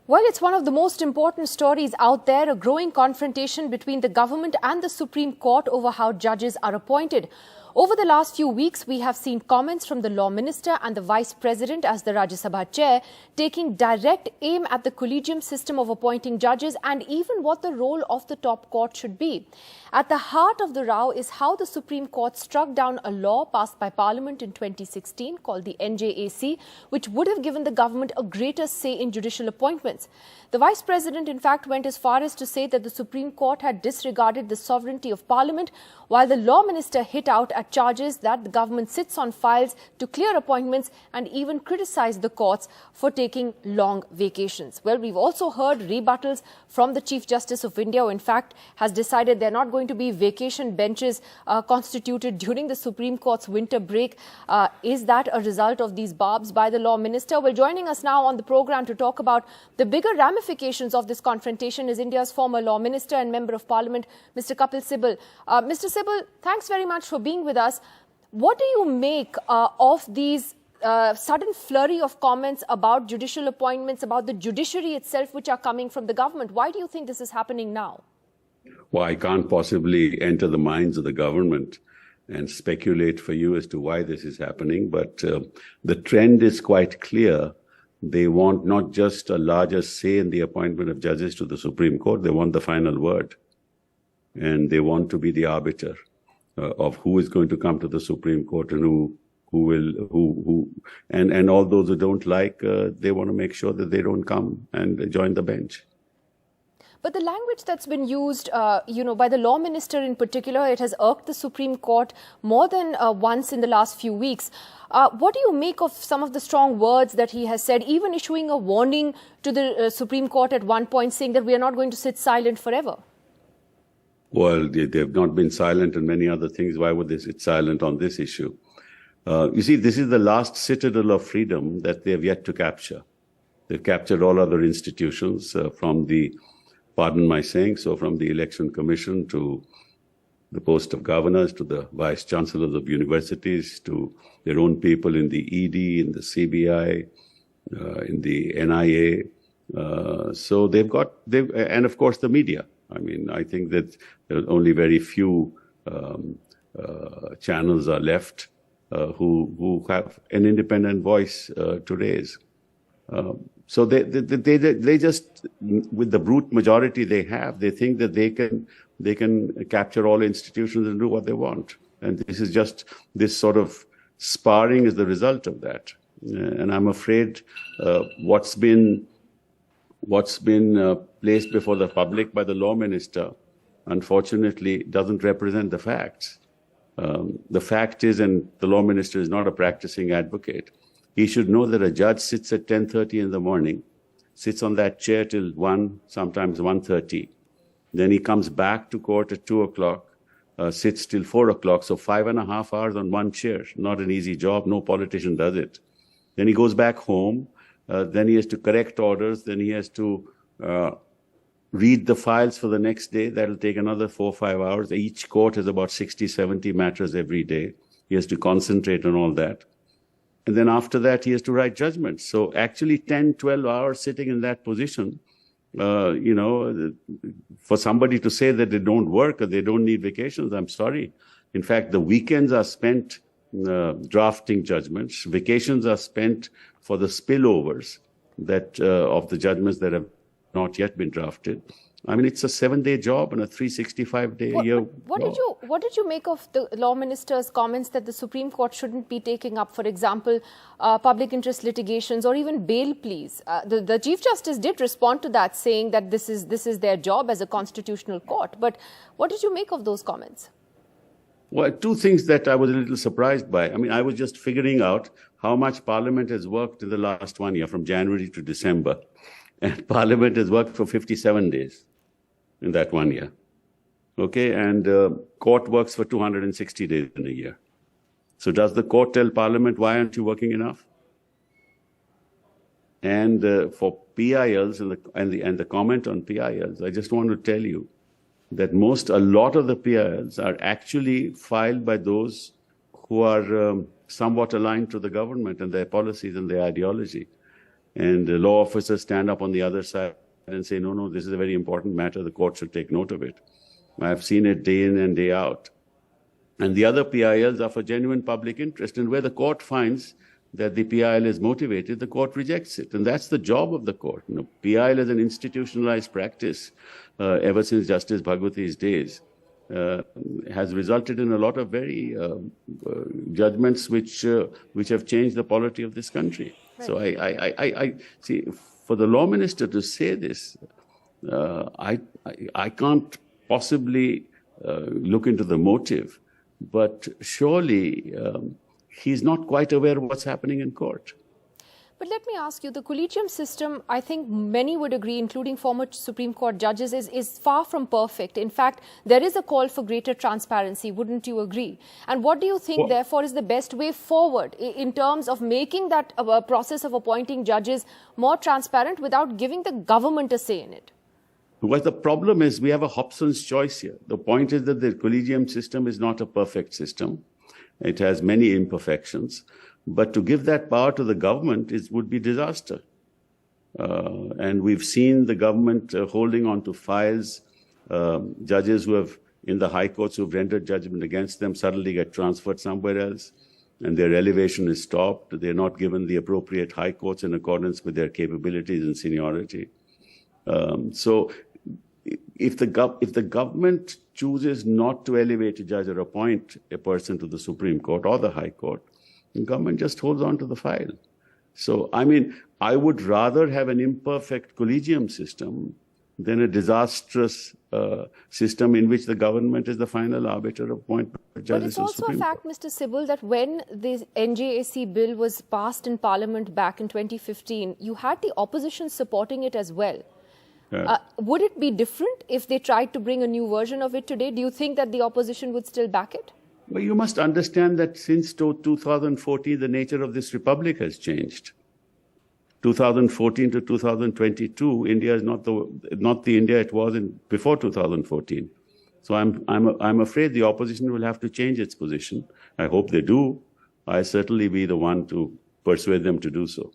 Well, it's one of the most important stories out there, a growing confrontation between the government and the Supreme Court over how judges are appointed. Over the last few weeks, we have seen comments from the Law Minister and the Vice President as the Rajya Sabha Chair taking direct aim at the collegium system of appointing judges and even what the role of the top court should be. At the heart of the row is how the Supreme Court struck down a law passed by Parliament in 2016 called the NJAC, which would have given the government a greater say in judicial appointments. The Vice President, in fact, went as far as to say that the Supreme Court had disregarded the sovereignty of Parliament, while the Law Minister hit out at charges that the government sits on files to clear appointments and even criticized the courts for taking long vacations. Well, we've also heard rebuttals from the Chief Justice of India, who in fact has decided there are not going to be vacation benches constituted during the Supreme Court's winter break. Is that a result of these barbs by the Law Minister? Well, joining us now on the program to talk about the bigger ramifications of this confrontation is India's former Law Minister and Member of Parliament, Mr. Kapil Sibal. Mr. Sibal, thanks very much for being with us. What do you make of these sudden flurry of comments about judicial appointments, about the judiciary itself, which are coming from the government? Why do you think this is happening now? Well, I can't possibly enter the minds of the government and speculate for you as to why this is happening, but the trend is quite clear. They want not just a larger say in the appointment of judges to the Supreme Court, they want the final word. And they want to be the arbiter of who is going to come to the Supreme Court and and all those who don't like, they want to make sure that they don't come and join the bench. But the language that's been used, by the Law Minister in particular, it has irked the Supreme Court more than once in the last few weeks. What do you make of some of the strong words that he has said, even issuing a warning to the Supreme Court at one point, saying that we are not going to sit silent forever? Well, they've not been silent on many other things. Why would they sit silent on this issue? You see, this is the last citadel of freedom that they have yet to capture. They've captured all other institutions from the, pardon my saying, so from the Election Commission to the post of governors, to the vice chancellors of universities, to their own people in the ED, in the CBI, in the NIA. So and of course the media. I mean, I think that only very few channels are left who have an independent voice to raise. So they just, with the brute majority they have, they think that they can capture all institutions and do what they want. And this is just, this sort of sparring is the result of that. And I'm afraid what's been placed before the public by the Law Minister, unfortunately, doesn't represent the facts. The fact is, and the Law Minister is not a practicing advocate, he should know that a judge sits at 10:30 in the morning, sits on that chair till 1, sometimes 1:30. Then he comes back to court at 2 o'clock, sits till 4 o'clock. So 5.5 hours on one chair. Not an easy job. No politician does it. Then he goes back home. Then he has to correct orders. Then he has to read the files for the next day. That'll take another 4 or 5 hours. Each court has about 60, 70 matters every day. He has to concentrate on all that. And then after that, he has to write judgments. So actually 10, 12 hours sitting in that position, for somebody to say that they don't work or they don't need vacations, I'm sorry. In fact, the weekends are spent drafting judgments. Vacations are spent for the spillovers that of the judgments that have not yet been drafted. I mean, it's a 7-day job and a 365-day year. What did you make of the Law Minister's comments that the Supreme Court shouldn't be taking up, for example, public interest litigations or even bail pleas? The Chief Justice did respond to that, saying that this is their job as a constitutional court. But what did you make of those comments? Well, two things that I was a little surprised by. I mean, I was just figuring out how much Parliament has worked in the last 1 year, from January to December. And Parliament has worked for 57 days in that 1 year. Okay, and court works for 260 days in a year. So does the court tell Parliament, why aren't you working enough? And for PILs and the comment on PILs, I just want to tell you that a lot of the PILs are actually filed by those who are somewhat aligned to the government and their policies and their ideology. and the law officers stand up on the other side and say, no, this is a very important matter. The court should take note of it. I've seen it day in and day out. And the other PILs are for genuine public interest. And where the court finds that the PIL is motivated, the court rejects it. And that's the job of the court. PIL is an institutionalized practice ever since Justice Bhagwati's days. Has resulted in a lot of very judgments which have changed the polity of this country. Right. So I see, for the law minister to say this, I can't possibly look into the motive, but surely he's not quite aware of what's happening in court. But let me ask you, the collegium system, I think many would agree, including former Supreme Court judges, is far from perfect. In fact, there is a call for greater transparency. Wouldn't you agree? And what do you think, therefore, is the best way forward in terms of making that process of appointing judges more transparent without giving the government a say in it? Well, the problem is we have a Hobson's choice here. The point is that the collegium system is not a perfect system. It has many imperfections. But to give that power to the government would be disaster. And we've seen the government holding on to files. Judges who have, in the high courts, who've rendered judgment against them suddenly get transferred somewhere else, and their elevation is stopped. They're not given the appropriate high courts in accordance with their capabilities and seniority. So if the government chooses not to elevate a judge or appoint a person to the Supreme Court or the High Court, the government just holds on to the file. So, I mean, I would rather have an imperfect collegium system than a disastrous system in which the government is the final arbiter of appointment of judges. But it's also a fact, Mr. Sibal, that when the NJAC bill was passed in Parliament back in 2015, you had the opposition supporting it as well. Would it be different if they tried to bring a new version of it today? Do you think that the opposition would still back it? Well, you must understand that since 2014, the nature of this republic has changed. 2014 to 2022, India is not the India it was before 2014. So I'm afraid the opposition will have to change its position. I hope they do. I certainly be the one to persuade them to do so.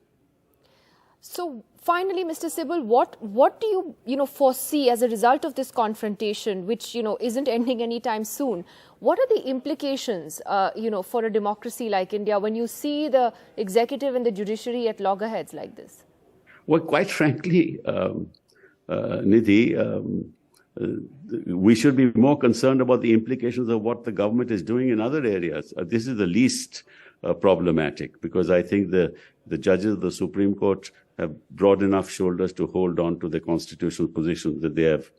So finally, Mr. Sibal, what do you foresee as a result of this confrontation, which isn't ending anytime soon? What are the implications, for a democracy like India when you see the executive and the judiciary at loggerheads like this? Well, quite frankly, Nidhi, we should be more concerned about the implications of what the government is doing in other areas. This is the least problematic, because I think the judges of the Supreme Court have broad enough shoulders to hold on to the constitutional positions that they have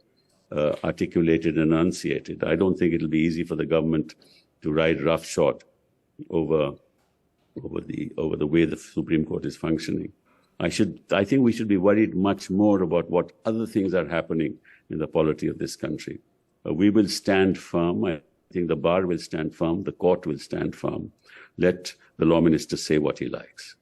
articulated and enunciated. I don't think it'll be easy for the government to ride roughshod over the way the Supreme Court is functioning. I think we should be worried much more about what other things are happening in the polity of this country. We will stand firm. I think the bar will stand firm. The court will stand firm. Let the law minister say what he likes.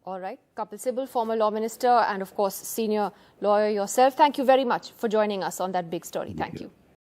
All right. Kapil Sibal, former law minister and, of course, senior lawyer yourself. Thank you very much for joining us on that big story. Thank you.